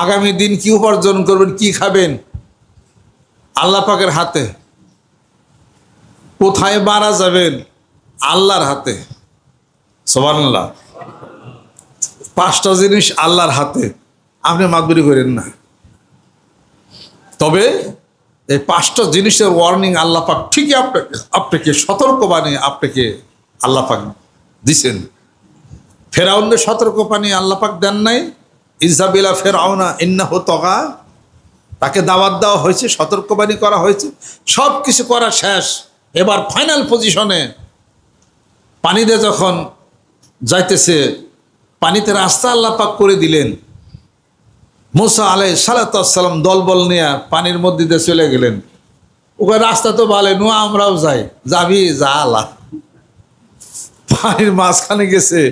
আগামী দিন কি উপার্জন করবেন, কি খাবেন, আল্লাহ পাকের হাতে। কোথায় মারা যাবেন, আল্লাহর হাতে। সুবহানাল্লাহ। 5টা জিনিস আল্লাহর হাতে, আপনি মাতবরি করেন না। তবে এই 5টা জিনিসের ওয়ার্নিং আল্লাহ পাক ঠিকই আপনাকে সতর্কবাণী আপনাকে আল্লাহ পাক দিছেন। ফেরাউনদের সতর্কবাণী আল্লাহ পাক দেন নাই? ইজাবিলা ফেরাউনা ইন্নাহু তাগা, তাকে দাওয়াত দেওয়া হয়েছে, সতর্কবাণী করা হয়েছে, সব কিছু করা শেষ। এবার ফাইনাল পজিশনে পানিতে যখন যাইতেছে, পানিতে রাস্তা আল্লাহ পাক করে দিলেন। মুসা আলাইহিস সালাতু ওয়াস সালাম দলবল নিয়ে পানির মধ্যে দিয়ে চলে গেলেন। ওকে রাস্তা তো ভালো, নো আমরাও যাই, যাবি যা, আল্লাহ পানির মাঝখানে গেছে।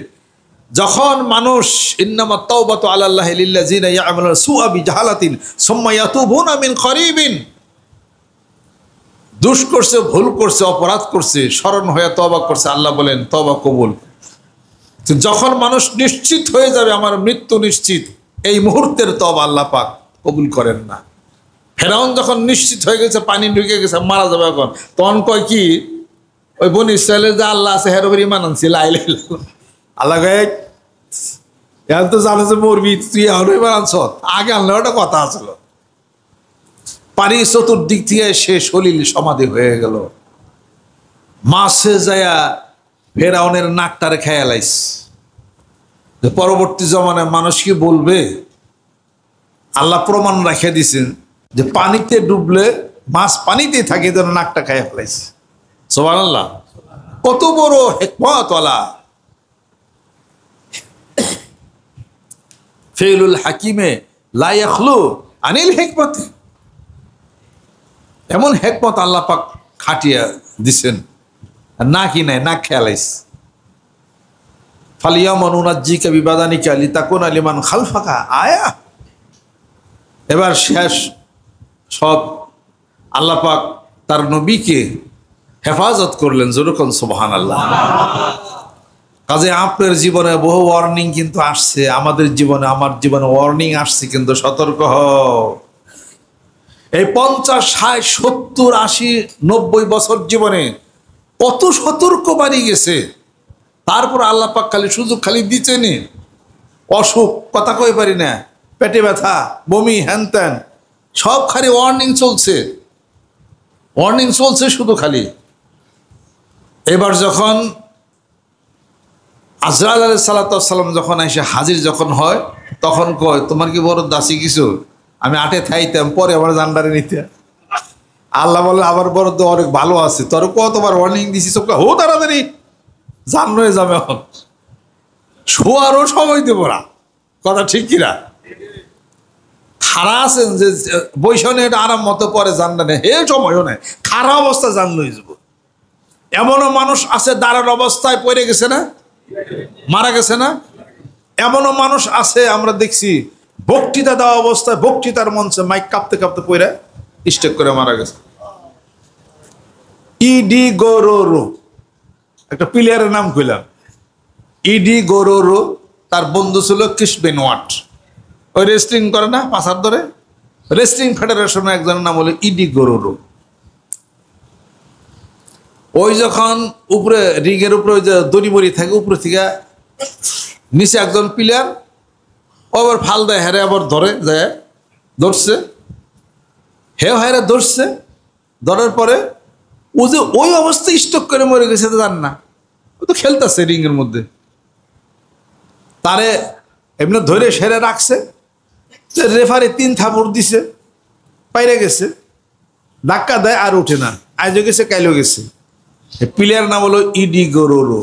যখন মানুষ ইন্নামা তাওবাতু আলাল্লাহি লিল্লাযিনা ইয়া'মালুনা সুআ বিজাহালাতিন সুম্মা ইয়াতুবুনা মিন করিবিন, দুষ করছে, ভুল করছে, অপরাধ করছে, স্মরণ হয়ে তওবা করছে, আল্লাহ বলেন তওবা কবুল। যখন মানুষ নিশ্চিত হয়ে যাবে আমার মৃত্যু নিশ্চিত, এই মুহূর্তের তওবা আল্লাহ পাক কবুল করেন না। ফেরাউন যখন নিশ্চিত হয়ে গেছে পানি ঢুকে গেছে, মারা যাবে, এখন তখন কয় কি, ওই বনি ইসরায়েলের যে আল্লাহ আছে হের উপর ঈমান আনছি, লা ইলাহা ইল্লাল্লাহ। আল্লাহ কয় এখন তো জানো যে মরবি, তুই এখন এবার আনছ, আগে আনলে ওটা কথা আসলো। পানি চতুর্দিক থেকে সে সলিল সমাধি হয়ে গেল। মাসে যায়া ফেরাউনের নাকটারে খেয়ে লাইস। পরবর্তী জমানায় মানুষ কি বলবে? আল্লাহ প্রমাণ রেখে দিছেন যে পানিতে ডুবলে মাছ পানিতেই থাকে, যেন নাকটা খেয়ে ফেলাইছে। সুবহানাল্লাহ। কত বড় হিকমত ওয়ালা। ফিলুল হাকিমে লা ইয়াখলু আনিল হিকমতে, এমন হিকমত আল্লাহ পাক খাটিয়া দিছেন, না কি নাই, না খেয়ালাইস। ফালিয়ামা নুনাজ্জিকা বিবাদানিকা লিতাকুনা লিমান খালফাকা আয়া। এবার শেষ সব আল্লাহ পাক তার নবীকে হেফাজত করলেন, যেরকম সুবহানাল্লাহ। কাজে আপনার জীবনে বহু ওয়ার্নিং কিন্তু আসছে, আমাদের জীবনে, আমার জীবনে ওয়ার্নিং আসছে, কিন্তু সতর্ক হও। এই 50, 60, 70, 80, 90 বছর জীবনে কত সতর্কবাণী গেছে, তারপর আল্লাহ পাক খালি সুযোগ খালি দিচ্ছেনি। অসুখ, কথা কই পারি না, পেটে ব্যথা, বমি, হ্যান ত্যান, সব খালি ওয়ার্নিং চলছে, ওয়ার্নিং চলছে শুধু খালি। এবার যখন আজরাইল আলাইহিস সালাতু ওয়াস সালাম যখন এসে হাজির যখন হয়, তখন কয় তোমার কি বড় দাসী কিছু, আমি আটে থাইতাম, পরে আমার জান্ডারে নিতে। আল্লাহ বলে আবার বড় তো অনেক ভালো আছে, তোর কতবার ওয়ার্নিং দিছিস, হো তাড়াতাড়ি জান হয়ে যাবে, এখন শোয়ারও সময় দেবো না। কথা ঠিক কিনা? খাড়া আছেন যে বৈশনে এটা আরাম মতো পরে জানটা নেই, হে সময়ও নেই, খাড়া অবস্থা জান লই যাব। এমনও মানুষ আছে দাঁড়ার অবস্থায় পড়ে গেছে না, মারা গেছে না? এমনও মানুষ আছে আমরা দেখছি বক্তৃতা দেওয়া অবস্থায়, বক্তৃতার মঞ্চে মাইক কাঁপতে কাঁপতে পড়ে স্টেক করে মারা গেছে। ইডি গোরোরো একটা প্লেয়ারের নাম কইলাম, ইডি গোরোরো। তার বন্ধু ছিল ক্রিস বেনোয়াট, ওই রেসলিং করে না, পাছার ধরে, রেসলিং ফেডারেশনের একজনের নাম হলো ইডি গোরোরো। ওই যখন উপরে রিগের উপরে ওই যে দড়ি বড়ি থাকে, উপরে থেকে নিচে একজন প্লেয়ার, আবার ফাল দেয়, হেরে আবার ধরে যায়, ধরছে, হেও হেরে ধরছে, ধরার পরে ও যে ওই অবস্থায় স্টক করে মরে গেছে তো জান না, ও তো খেলতেছে রিংয়ের মধ্যে, তারে এমনি ধরে সেরে রাখছে, রেফারি 3 থাপড় দিছে, পাইরে গেছে, ধাক্কা দেয় আর উঠে না, আজও গেছে কাইলেও গেছে। প্লেয়ার নাম হলো ইডি গোরোরো,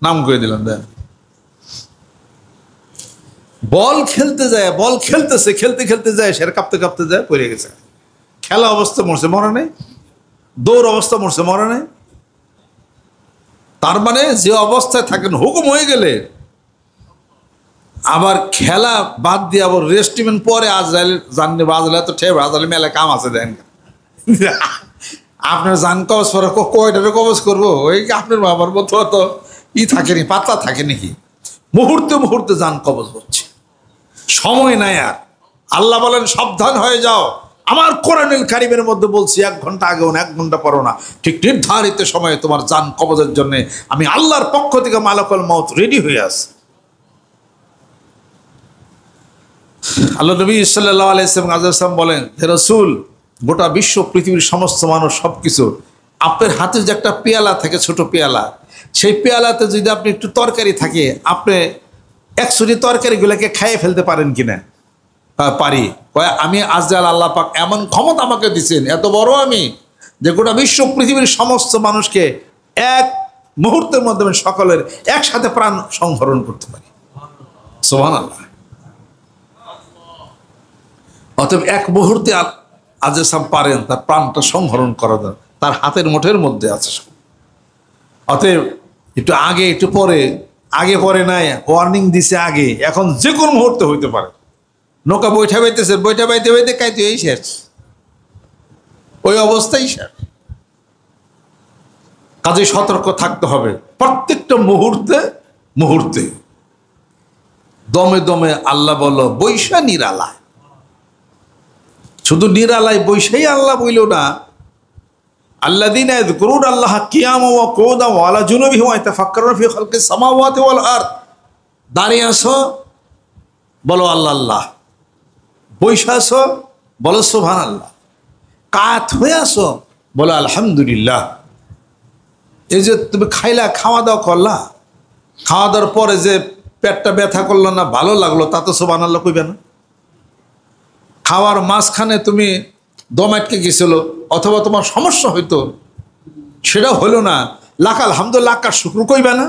নাম করে দিলাম। দেখ বল খেলতে যায়, বল খেলতেছে, খেলতে খেলতে যায়, সেরে কাঁপতে কাঁপতে যায়, পড়ে গেছে। খেলা অবস্থা মরছে, মরে নাই। দৌড় অবস্থা মরছে, মরে নাই। তার মানে যে অবস্থায় থাকেন হুকুম হয়ে গেলে আবার খেলা বাদ দিয়ে আবার রেস্টমেন্ট পরে আজরাইল জানলে বাজলে তো ঠেব আজরাইল মেলা কাম আছে, দেন আপনার জান কবজ করে কয়টারে কবজ করবো, ওই আপনার বাবার মতো তো ই থাকেনি, পাতলা থাকে নাকি, মুহূর্তে মুহূর্তে জান কবজ হচ্ছে। সময় নাই আর। আল্লাহ বলেন সাবধান হয়ে যাও, আমার কোরআনুল কারীমের মধ্যে বলছি 1 ঘন্টা আগেও না 1 ঘন্টা পরও না, ঠিক নির্ধারিত সময়ে তোমার জান কবজের জন্য আমি আল্লাহর পক্ষ থেকে মালাকুল মউত রেডি হয়ে আছে। আল্লাহ নবী সাল্লাল্লাহু আলাইহি ওয়াসাল্লাম বলেন, হে রাসূল, গোটা বিশ্ব পৃথিবীর সমস্ত মানুষ সবকিছু আপনার হাতে যে একটা পেয়ালা থাকে, ছোট পেয়ালা, সেই পেয়ালাতে যদি আপনি একটু তরকারি থাকে, আপনি 100টি তরকারিগুলোকে খাইয়ে ফেলতে পারেন কিনা? পারি। আমি আজরাল, আল্লাহ পাক এমন ক্ষমতা আমাকে দিচ্ছেন, এত বড় আমি, যে গোটা বিশ্ব পৃথিবীর সমস্ত মানুষকে এক মুহূর্তের মাধ্যমে সকলের একসাথে প্রাণ সংহরণ করতে পারি। সুবহানাল্লাহ। অতএব এক মুহূর্তে আজরাল পারেন তার প্রাণটা সংহরণ করা, তার হাতের মুঠের মধ্যে আছে। অতএব একটু আগে একটু পরে, আগে পরে নাই, ওয়ার্নিং দিছে আগে, এখন যে কোনো মুহূর্তে হইতে পারে। নৌকা বৈঠা বাইতেছে, বৈঠা বাইতে বাইতে কাইতে এই শেষ, ওই অবস্থায় শেষ। কাজে সতর্ক থাকতে হবে প্রত্যেকটা মুহূর্তে মুহূর্তে। দমে দমে আল্লাহ বলো, বৈশা নিরালায়। শুধু নিরালায় বৈশাই আল্লাহ বইল না, আল্লাযীনা ইয়াযকুরুনা আল্লাহ কিয়ামান ওয়া কুউদান ওয়া আলা জুনুবিহিম ওয়া ইয়াতাফাক্কারুনা ফি খালকিস সামাওয়াতি ওয়াল আরদ। দাঁড়িয়ে আছো, বলো আল্লাহ আল্লাহ। বৈশা আছো, বলো সুবহানাল্লাহ। কাত হয়ে আসো, বলো আলহামদুলিল্লাহ। এই যে তুমি খাইলা, খাওয়া দাওয়া করলা, খাওয়া দাওয়ার পরে যে পেটটা ব্যথা করলো না, ভালো লাগলো, তা তো সুবহানাল্লাহ কইবে না? খাওয়ার মাঝখানে তুমি দম আটকে গেছিল, অথবা তোমার সমস্যা হইতো, সেটা হলো না, লাখ আলহামদুলিল্লাহ, লাখ শুকর কইবে না?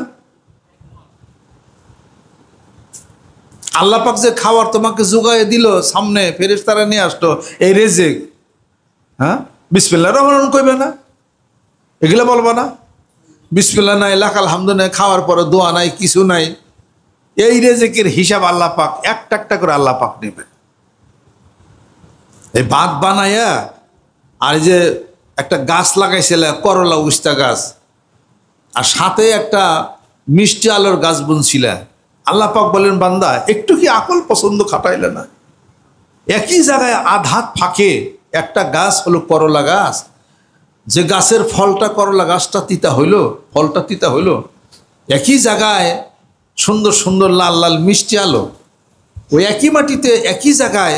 আল্লাহ পাক যে খাওয়ার তোমাকে জোগায়ে দিল, সামনে ফেরেশতারা নিয়ে আসলো এই রেজেক, হ্যাঁ, বিসমিল্লাহির রহমানির রহিম কইবে না? এগুলো বলবা না? বিসমিল্লাহ নাই, লাখ আলহামদুলিল্লাহ, খাওয়ার পরে দোয়া নাই, কিছু নাই। এই রেজেকের হিসাব আল্লাহ পাক একটা একটা করে আল্লাহ পাক নেবে। এই ভাত বানাইয়া, আর যে একটা গাছ লাগাইছিল করলা উস্তা গাছ, আর সাথে একটা মিষ্টি আলুর গাছ বুনছিল, আল্লাহ পাক বলেন, বান্দা একটু কি আকল পছন্দ খাটাইলে না? একই জায়গায় আধাত ফাঁকে একটা গাছ হলো করলা গাছ, যে গাছের ফলটা, করলা গাছটা তিতা হইল, ফলটা তিতা হইল। একই জায়গায় সুন্দর সুন্দর লাল লাল মিষ্টি আলো, ওই একই মাটিতে একই জায়গায়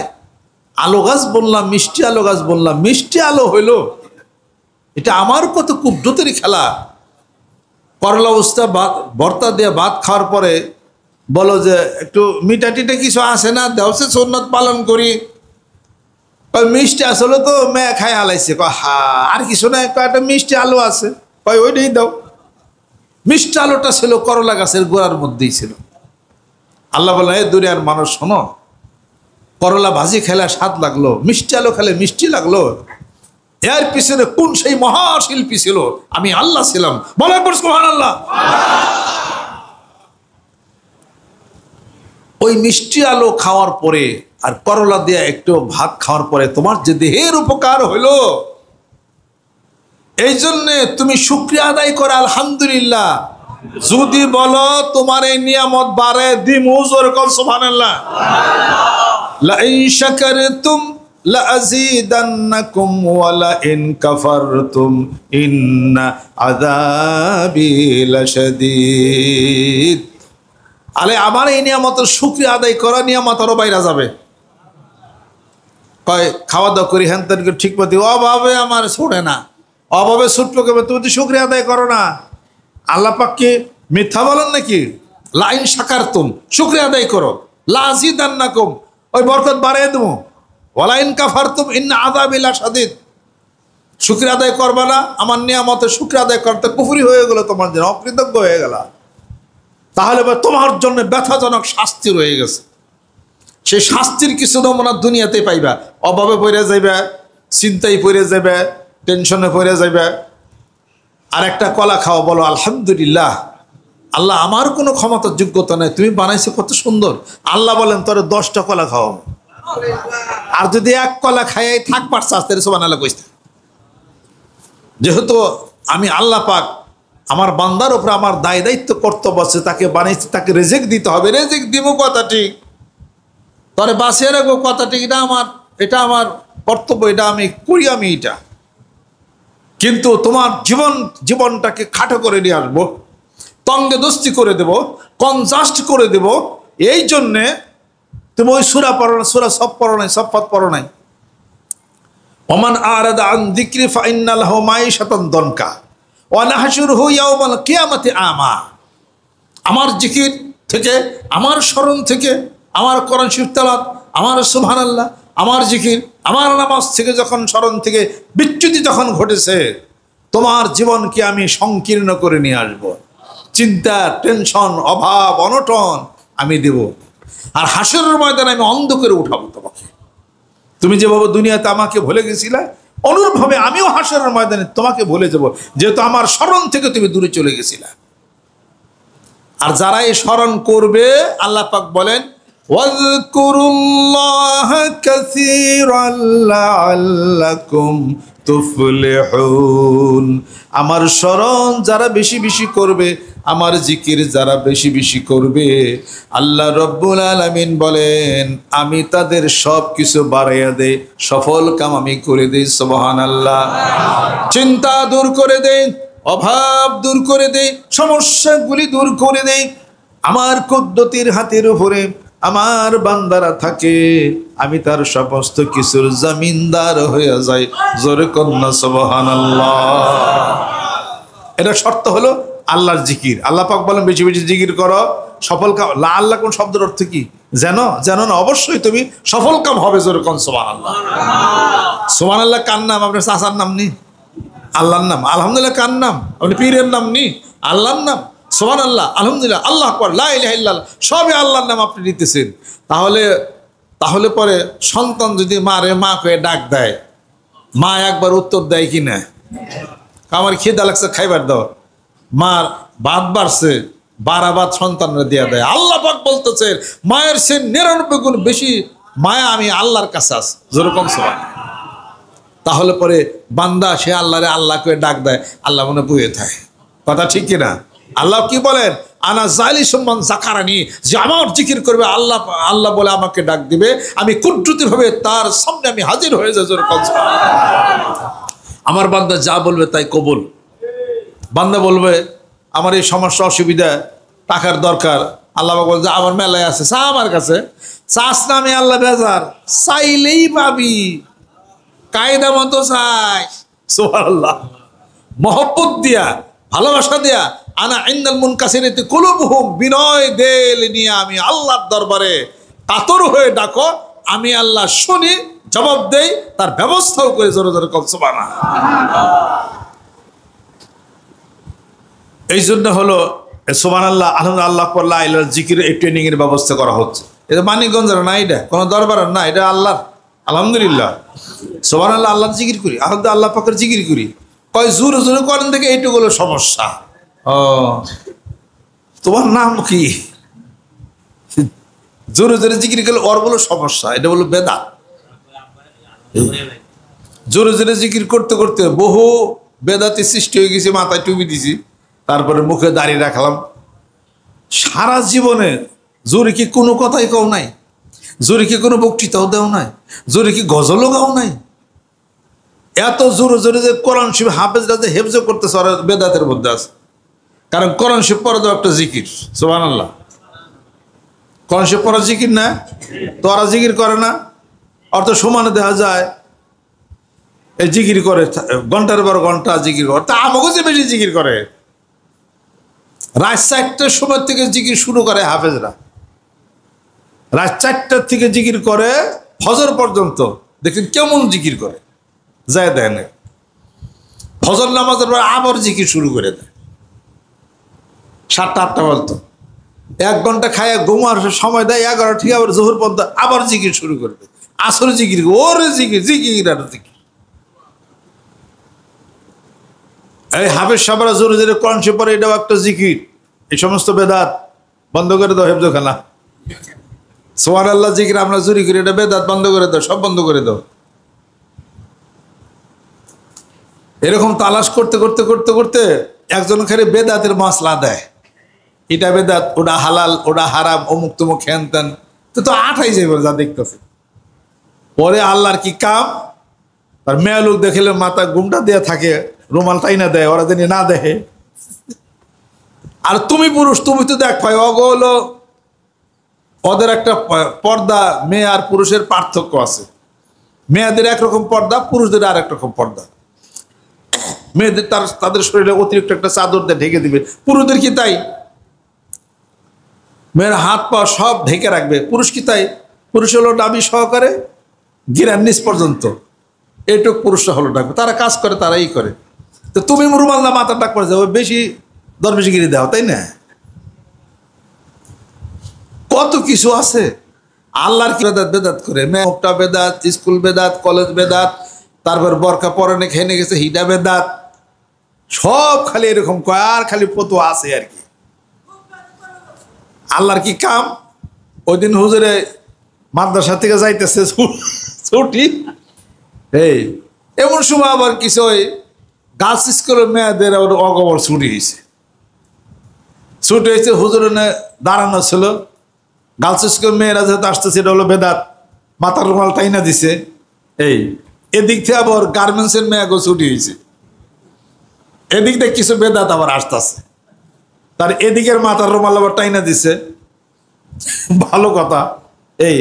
আলো গাছ বললাম, মিষ্টি আলো গাছ বললাম, মিষ্টি আলো হইল। এটা আমার কত কুব্রতের খেলা। করলা উস্তা ভর্তা দিয়ে ভাত খাওয়ার পরে বলো যে একটু মিঠা টিটা কিছু আসে না, দেওসে সুন্নত পালন করি। ওই মিষ্টি আসলে তো মেয়ে খাই হালাইছে, হা আর কিছু না, একটা মিষ্টি আলু আছে, কয় ওইটাই দাও। মিষ্টি আলুটা ছিল করলা গাছের গোড়ার মধ্যেই ছিল। আল্লাহ বললেন, এই দুনিয়ার মানুষ শোনো, করলা ভাজি খেলে স্বাদ লাগলো, মিষ্টি আলু খেলে মিষ্টি লাগলো, এর পিছনে কোন সেই মহাশিল্পী ছিল? আমি আল্লাহ ছিলাম। বলে সুবহানাল্লাহ। ওই মিষ্টি আলু খাওয়ার পরে আর করলা দিয়ে একটু ভাত খাওয়ার পরে তোমার যে দেহের উপকার হইলো, এই জন্যে তুমি শুকরিয়া আদায় করো, আলহামদুলিল্লাহ। যদি বলো তোমার এই নিয়ামত বাড়ে দিমু, জোরে কল সুবহানাল্লাহ। লা ইন শাকারতুম লা আযীদান্নাকুম ওয়া লা ইন কাফারতুম ইন্না আযাবি লাশাদীদ। আলে আমার এই নিয়ামতের শুকরিয়া আদায় করা, নিয়ামত আরো বাইরে যাবে। কয় খাওয়া দাওয়া করি, হ্যান তেন ঠিক মতো, অভাবে আমার ছুটে না, অভাবে ছুটলো কেবে? তুমি তো শুকরিয়া আদায় করো না। আল্লাহ পাক কি মিথ্যা বলেন নাকি? লা ইন শাকারতুম, শুকরিয়া আদায় করো, লা আযীদান্নাকুম, ওই বরকত বাড়িয়ে দেবো, ওয়া লা ইন কাফারতুম ইন্না আযাবি লাশাদীদ। শুকরিয়া আদায় করবা না, আমার নিয়ামতের শুকরিয়া আদায় করতে কুফরি হয়ে গেল, তোমার জন্য অকৃতজ্ঞ হয়ে গেল, তাহলে তোমার জন্য ব্যথাজনক শাস্তি রয়ে গেছে। সেই শাস্তির কিছু নমুনা দুনিয়াতে পাইবা। অভাবে পড়ে যাইবে, চিন্তায় পড়ে যাবে, টেনশনে পড়ে যাবে, আর একটা কলা খাও, বলো আলহামদুলিল্লাহ, আল্লাহ আমার কোনো ক্ষমতার যোগ্যতা নেই, তুমি বানাইছো কত সুন্দর। আল্লাহ বলেন তোরে 10টা কলা খাও, আর যদি এক কলা খাইয়াই থাক পারছাস, তাহলে সুবহানাল্লাহ কইতে। যেহেতু আমি আল্লাহ পাক, আমার বান্দার উপরে আমার দায় দায়িত্ব কর্তব্য আছে, তাকে বানাইছি, তাকে রেজেক দিতে হবে। রেজেক দিব কথা ঠিক, তরে বাঁচিয়ে রাখবো কথাটা, এটা আমার কর্তব্য, এটা আমি করি, আমি এটা। কিন্তু তোমার জীবনটাকে খাটো করে নিয়ে আসবো, তঙ্গে দস্তি করে দেব, কনজাস্ট করে দেব। এই জন্যে তুমি ওই সূরা পড়ো না, সূরা সফ পড়ো নাই, সফাত পড়ো নাই। ওমান আরাদা আন যিকরি ফাইন্না লাহু মাঈশাতান দনকা ওয়া নাহশুরুহু ইয়াওমাল কিয়ামাতি আমা। আমার জিকির থেকে, আমার স্মরণ থেকে, আমার কোরআন শরীফ তেলাওয়াত, আমার সুবহানাল্লাহ, আমার জিকির, আমার নামাজ থেকে যখন স্মরণ থেকে বিচ্যুতি যখন ঘটেছে, তোমার জীবনকে আমি সংকীর্ণ করে নিয়ে আসবো। চিন্তা, টেনশন, অভাব, অনটন আমি দেব। আর হাসরের ময়দানে আমি অন্ধ করে উঠাবো তোমাকে। তুমি যেভাবে দুনিয়াতে আমাকে ভুলে গেছিলে, অনুরূপভাবে আমিও হাসরের ময়দানে তোমাকে ভুলে যাব, যেহেতু আমার স্মরণ থেকে তুমি দূরে চলে গেছিলে। আর যারা এই স্মরণ করবে, আল্লাহ পাক বলেন ওয়াযকুরুল্লাহা কাসীরান লাআল্লাকুম তুফলিহুন। আমার স্মরণ যারা বেশি বেশি করবে, আমার জিকির যারা বেশি বেশি করবে, আল্লাহ রব্বুল আলামিন বলেন আমি তাদের সব কিছু বাড়াইয়া দেই, সফল কাম আমি করে দেই। সুবহানাল্লাহ। চিন্তা দূর করে দেই, অভাব দূর করে দেই, সমস্যাগুলি দূর করে দেই। আমার কুদরতের হাতের উপরে আমার বান্দারা থাকে, আমি তার সমস্ত কিছুর জমিনদার হয়ে যাই। জোরে কন্যা সুবহানাল্লাহ। এটা শর্ত হলো আল্লাহর জিকির। আল্লাহ পাক বলেন বেশি বেশি জিকির করো, সফল কাম। লা আল্লাহ কোন শব্দের অর্থ কি জানো? জানো না? অবশ্যই তুমি সফল কাম হবে। জোরে কন সুবহানাল্লাহ। সুবহানাল্লাহ কার নাম? আপনার চাচার নাম নি? আল্লাহর নাম। আলহামদুলিল্লাহ কার নাম? আপনি পীরের নাম নি? আল্লাহর নাম। সুবহানাল্লাহ, আলহামদুলিল্লাহ, আল্লাহু আকবার, লা ইলাহা ইল্লাল্লাহ, সবই আল্লাহর নাম আপনি নিতেছেন। তাহলে পরে সন্তান যদি মারে মা কয়ে ডাক দেয়, মা একবার উত্তর দেয় কি না? আমার খিদা লাগছে, খাইবার দাও। মার ভাত বাড়ছে, বারাবাদ সন্তানরা দিয়া দেয়। আল্লাহ পাক বলতেছেন মায়ের সে 99 গুণ বেশি মায়া আমি আল্লাহর কাছে আছে। যেরকম সুবহানাল্লাহ। তাহলে পরে বান্দা সে আল্লাহরে আল্লাহ করে ডাক দেয়, আল্লাহ মনে বুয়ে থাকে। কথা ঠিক কিনা? আল্লাহ কি বলেন? আনা জালি সম্মান জাকারানি, যে আমার জিকির করবে আল্লাহ, আল্লাহ বলে আমাকে ডাক দিবে, আমি কুদরতি ভাবে তার সামনে আমি হাজির হয়ে যাই। আমার বান্দা যা বলবে তাই কবুল। বান্দা বলবে আমার এই সমস্যা, অসুবিধা, টাকার দরকার, আল্লাহ বলছে আমার মেলায় আছে, চা আমার কাছে। চাস না আমি আল্লাহ বেজার, চাইলেই পাবি, কায়দা মতো চাই। সুবহানাল্লাহ। মহব্বত দিয়া, ভালোবাসা দিয়া, আনা ইন্দাল মুনকাসিরিতি কুলুবুহুম, বিনয় দেল নিয়ে আমি আল্লাহর দরবারে কাতর হয়ে ডাকো, আমি আল্লাহ শুনি, জবাব দেই, তার ব্যবস্থাও করে। জোরে জোরে কল সুবহানাল্লাহ। এই জন্য হলো সুবহানাল্লাহ, আলহামদুলিল্লাহ, আল্লাহ আল্লাহর জিকির এই ট্রেনিং এর ব্যবস্থা করা হচ্ছে। এটা মানিকগঞ্জের না, এটা কোনো দরবারের না, এটা আল্লাহর। আলহামদুলিল্লাহ, সুবহানাল্লাহ, আল্লাহর জিকির করি, আলহামদুলিল্লাহ, আল্লাহ পাকের জিকির করি। কয় জোরে জোরে করেন থেকে এইটুকু হলো সমস্যা। ও তোমার নাম কি? জোরে জোরে জিকির করলে ওর বলো সমস্যা, এটা বলো বেদা। জোরে জোরে জিকির করতে করতে বহু বেদাতে সৃষ্টি হয়ে গেছে। মাথায় টুপি দিছি, তারপরে মুখে দাড়ি রাখলাম। সারা জীবনে জোরে কি কোনো কথাই কও নাই, জোরে কি কোনো বক্তৃতাও দেও নাই, জোরে কি গজলও গাও নাই। এত জোরে জোরে যে কোরআন শরীফ হাফেজরা যে হেফজ করতেছে, ওরা বেদাতের মধ্যে আছে। কারণ কোরআন শরীফ পড়া তো একটা জিকির। সুবহানাল্লাহ। কোরআন শরীফ পড়া জিকির না? তো ওরা জিকির করে না। অর্থ সমানে দেখা যায় এই জিকির করে, ঘন্টার পর ঘন্টা জিকির করে। তা আমাকে যে বেশি জিকির করে, রাত 4টার সময় থেকে জিকির শুরু করে হাফেজরা। রাত 4টার থেকে জিকির করে ফজর পর্যন্ত। দেখেন কেমন জিকির করে, যায় দেয় না। ফজর নামাজের পর আবার জিকির শুরু করে দেয় 7টা 8টা বলতো। 1 ঘন্টা খায় ঘুমার সময় দেয়, 11 ঠিক আবার জোহর পর্যন্ত আবার জিকির শুরু করবে। আসর জিকির, ওরে জিকির, জিকির আর জিকির। এই হাফেজ সাহেবরা জোরে জোরে কোরআন শরীফ পড়ে, এটাও একটা জিকির। এই সমস্ত বেদাত বন্ধ করে দাও। হেফজখানা সুবহানাল্লাহ জিকির আমরা চুরি করি, এটা বেদাত, বন্ধ করে দাও, সব বন্ধ করে দাও। এরকম তালাশ করতে করতে করতে করতে একজন খালি বেদাতের মশলা দেয়, এটা বেদাত, ওটা হালাল, ওটা হারাম, অমুক তমুক হ্যান ত্যান। তো আঠাই যাবে যা দেখতেছে। পরে আল্লাহর কি কাম, আর মেয়ে লোক দেখলে মাথা ঘুমটা দেয়া থাকে, রুমাল তাই না দেয়, ওরা জানি না দেখে। আর তুমি পুরুষ, তুমি তো দেখ ভাই, অগ হলো ওদের একটা পর্দা, মেয়ে আর পুরুষের পার্থক্য আছে। মেয়েদের একরকম পর্দা, পুরুষদের আর একরকম পর্দা। মেয়েদের তাদের শরীরে অতিরিক্ত একটা চাদর দিয়ে ঢেকে দিবে, পুরুষদের কি তাই? মেয়ের হাত পা সব ঢেকে রাখবে। পুরুষ কি তাই? পুরুষ হলো ডাবি সহকারে গিরার নিচ পর্যন্ত, এইটুক পুরুষরা হলো ডাকবে। তারা কাজ করে, তারাই করে। তো তুমি রুমাল না মাথা ডাক করে যাও, বেশি দরবেশগিরি দাও, তাই না? কত কিছু আছে। আল্লাহর কি বেদাত বেদাত করে, মেয়েটা বেদাত, স্কুল বেদাত, কলেজ বেদাত, তারপর বরকা পরনে খেয়ে গেছে হিডা বেদাত, সব খালি এরকম কয়, আর খালি পতো আছে আর কি। আল্লাহর কি কাম। ওই দিন হুজুরে মাদ্রাসা থেকে যাইতেছে ছুটি, এই এমন সময় আবার কিছু ওই গার্লস স্কুলের মেয়েদের অগবর ছুটি হয়েছে। ছুটি হয়েছে, হুজুরে দাঁড়ানো ছিল। গার্লস স্কুলের মেয়েরা যেহেতু আসতেছে, এটা হলো বেদাত, মাথার রুমাল টাইনা দিছে। এই এদিক থেকে আবার গার্মেন্টসের মেয়েকেও ছুটি হয়েছে, এদিক থেকে কিছু বেদাত আবার আসতেছে, তার এদিকের মাথার রুমাল আবার টাইনা দিছে। ভালো কথা। এই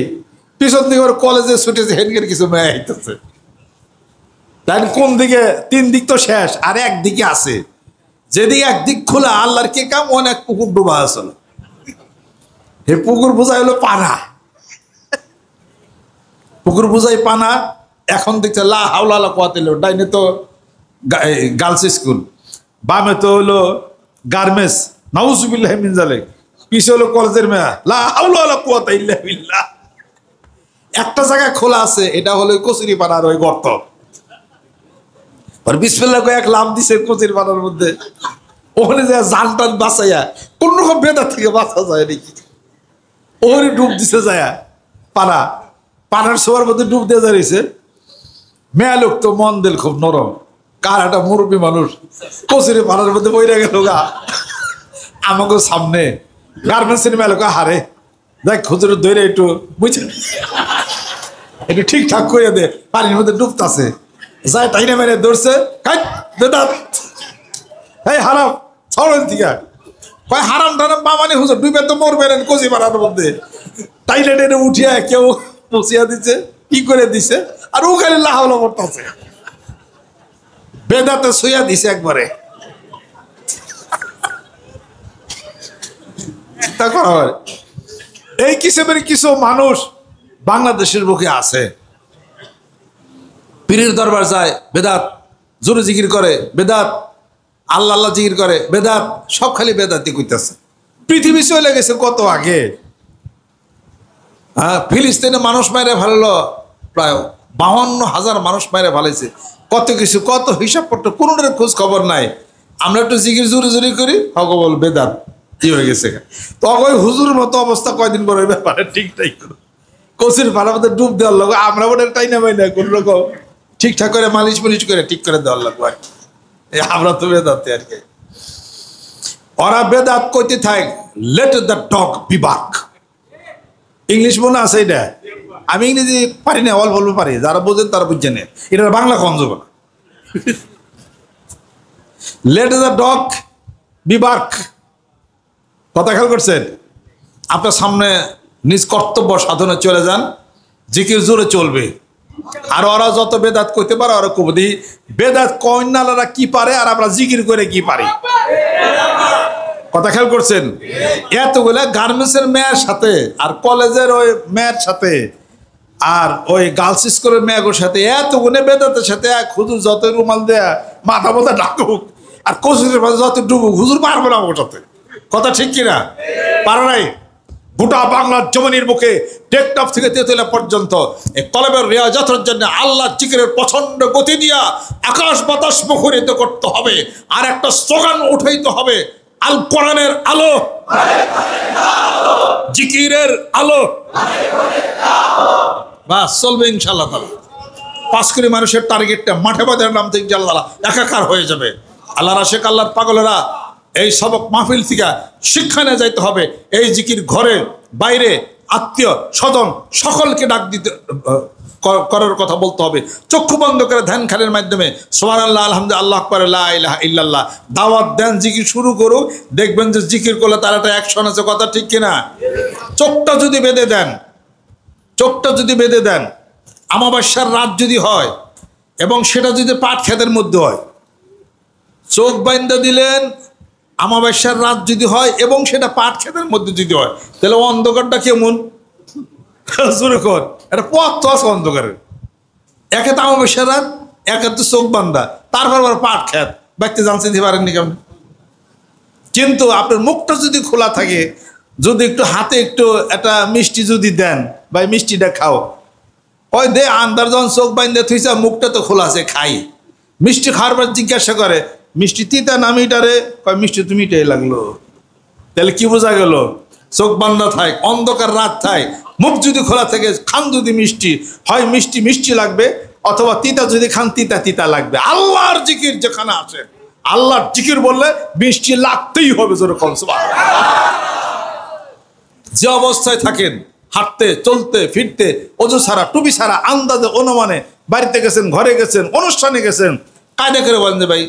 পিছন দিকে ওর কলেজে ছুটেছে, হেডগের কিছু মেয়ে আইতেছে। তাই কোন দিকে? তিন দিক তো শেষ, আর একদিকে আছে, যেদিকে একদিক খোলা আল্লাহর কে কাম, অনেক পুকুর ডুবা আসলো। হে পুকুর বোঝাই হলো পানা, পুকুর বোঝাই পানা। এখন দেখছে লা হাওলা কোয়াতে, ডাইনে তো গার্লস স্কুল, বামে তো হলো গার্মেন্টস, নাউজুবিল্লাহ মিন যালিক, পিছে হলো কলেজের মেয়া, লা হাওলা কোয়াতা ইল্লা বিল্লাহ। একটা জায়গায় খোলা আছে, এটা হলো কচুরি পানার ওই গর্ত। আর বিসমিল্লাহ কয়ে এক লাভ দিছে কচুরি পানার মধ্যে, ওখানে যায় জান টান বাঁচাইয়া, কোন রকম বেদার থেকে বাঁচা যায় নাকি, ওখানে ডুব দিছে যায় পানার শোয়ার মধ্যে ডুব দিয়ে যাইছে। মেয়া লোক তো মন দিল খুব নরম, কার একটা মুরব্বী মানুষ কচুরি পানার মধ্যে বইরা গেল গা আমাকে সামনে। গার্মেন্টসের মেয়া লোক হারে দেখ খুচরো ধরে একটু বুঝছেন, একটু ঠিকঠাক করে দে, পানির মধ্যে ডুবতাছে, যায় টাইনে মেরে ধরছে, এই হারাম ছড়েন থেকে কয় হারাম টারাম বামানি হুজুর, ডুবে তো মরবেন কচি পাড়ার মধ্যে। টাইলে টেনে উঠিয়া কেউ পচিয়া দিছে, কি করে দিছে, আর ও খালি লাহাওলা পড়তেছে, বেদাতে শুয়া দিছে একবারে। চিন্তা করা হয়, এই কিসেমের কিছু মানুষ বাংলাদেশের বুকে আছে। পীরের দরবার যায় বেদাত, জোরে জিকির করে বেদাত, আল্লাহ আল্লাহ জিকির করে বেদাত, সব খালি বেদাতি কইতেছে। পৃথিবী চলে গেছে কত আগে। হ্যাঁ, ফিলিস্তিনে মানুষ মাইরে ভালো, প্রায় 52,000 মানুষ মাইরে ভালাইছে। কত কিছু, কত হিসাব পত্র, কোনোটার খোঁজ খবর নাই। আমরা একটু জিকির জোরে জোরে করি, হক বল বেদাত কি হয়ে গেছে। তো ওই হুজুর মতো অবস্থা কয়দিন পরে ব্যাপারে ঠিকঠাক কচির ভাড়ার মধ্যে ডুব দেওয়ার লোক, আমরা ওটা তাই না ভাই না, কোন রকম ঠিকঠাক করে মালিশ মালিশ করে ঠিক করে দেওয়ার লোক ভাই, আমরা তো বেদাতে আর কি। ওরা বেদাত কইতে থাক, let the dog be bark. English মনে আছে এটা, আমি ইংরেজি পারি না, অল্প অল্প পারি, যারা বোঝেন তারা বুঝছেন, এটা বাংলা কম যাবে না। Let the dog be bark, কথা খেয়াল করছেন? আপনার সামনে নিজ কর্তব্য সাধনে চলে যান, জিকির জোরে চলবে। আর ওরা যত বেদাত করতে পারে, ওরা কবি বেদাত কন্যালারা কি পারে, আর আমরা জিকির করে কি পারি, কথা খেয়াল করছেন? এতগুলা গার্মেন্টসের মেয়ের সাথে, আর কলেজের ওই মেয়ের সাথে, আর ওই গার্লস স্কুলের মেয়েগুলোর সাথে, এতগুলো বেদাতের সাথে এক হুজুর যত রুমাল দেয়া মাথা মাথা ডাকুক, আর কচুরের মাঝে যত ডুবুক, হুজুর পারবে না ওটাতে। কথা ঠিক কিনা? পারে নাই। গোটা বাংলার জমিনের বুকে টেকনাফ থেকে তেতুলিয়া পর্যন্ত এই কলমের রিয়াজতের জন্য আল্লাহ জিকিরের প্রচন্ড গতি দিয়া আকাশ বাতাস মুখরিত করতে হবে, আর একটা স্লোগান উঠাইতে হবে, আল কোরআনের আলো, জিকিরের আলো, বাস চলবে ইনশাআল্লাহ। 5 কোটি মানুষের টার্গেটটা মাঠে বাজারের নাম থেকে আল্লাহ একাকার হয়ে যাবে। আল্লাহর আশেক, আল্লাহর পাগলেরা এই সবক মাহফিল থেকে শিক্ষা নিয়ে যাইতে হবে। এই জিকির ঘরে বাইরে আত্মীয় স্বজন সকলকে ডাক দিতে করার কথা বলতে হবে। চক্ষু বন্ধ করে ধ্যান খানের মাধ্যমে সুবহানাল্লাহ, আলহামদুলিল্লাহ, আল্লাহু আকবার, লা ইলাহা ইল্লাল্লাহ দাওয়াত দেন, জিকির শুরু করুক। দেখবেন যে জিকির করলে তার একটা অ্যাকশন আছে, কথা ঠিক কিনা? চোখটা যদি বেঁধে দেন, চোখটা যদি বেঁধে দেন, আমাবস্যার রাত যদি হয় এবং সেটা যদি পাট ক্ষেতের মধ্যে হয়, চোখ বাইন্ধা দিলেন, আমাবস্যার রাত যদি হয় এবং সেটা পাট ক্ষেতের মধ্যে যদি হয়, তাহলে অন্ধকারটা কেমন? শুরু কর, একটা পথ তো আছে অন্ধকারের। একে তো আমাবস্যার রাত, একে তো চোখ বান্ধা, তারপর আবার পাট ক্ষেত, ব্যক্তি জানতে দিতে পারেননি কেমন। কিন্তু আপনার মুখটা যদি খোলা থাকে, যদি একটু হাতে একটু একটা মিষ্টি যদি দেন, ভাই মিষ্টিটা খাও, ওই দে আন্দার যখন চোখ বাইন্ধে থুইছে, মুখটা তো খোলা আছে, খাই। মিষ্টি খাওয়ার পর জিজ্ঞাসা করে, মিষ্টি তিতা না মিটারে? কয় মিষ্টি তো মিটাই লাগলো। তাহলে কি বোঝা গেল? চোখ বান্ধা থাক, অন্ধকার রাত থাক, মুখ যদি খোলা থাকে, খান যদি মিষ্টি হয়, মিষ্টি মিষ্টি লাগবে, অথবা তিতা যদি খান, তিতা তিতা লাগবে। আল্লাহর জিকির যেখানে আছে, আল্লাহর জিকির বললে মিষ্টি লাগতেই হবে। যেরকম যে অবস্থায় থাকেন, হাঁটতে চলতে ফিরতে, অজু ছাড়া টুপি ছাড়া আন্দাজে অনুমানে বাড়িতে গেছেন, ঘরে গেছেন, অনুষ্ঠানে গেছেন, কায়দা করে বলেন যে ভাই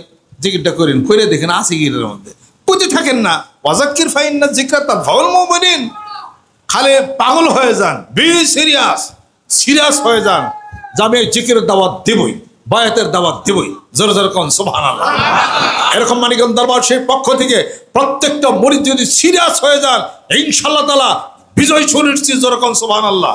জিকিরটা করেন, করে দেখেন আছে গিরের মধ্যে। পুঁতি থাকেন না, ওয়াজাক্কির ফাইন্না যিকরা তানফাউল মুমিনিন। খালি পাগল হয়ে যান, বি সিরিয়াস, সিরিয়াস হয়ে যান, যে আমি এই জিকিরের দাওয়াত দেবই, বায়াতের দাওয়াত দেবই। জোরে জোরে কোন সুবহানাল্লাহ। এরকম মানিকগঞ্জ দরবার সেই পক্ষ থেকে প্রত্যেকটা মুরিদ যদি সিরিয়াস হয়ে যান, ইনশাআল্লাহ তাআলা বিজয় সুনিশ্চিত। জোরে কোন সুবহানাল্লাহ।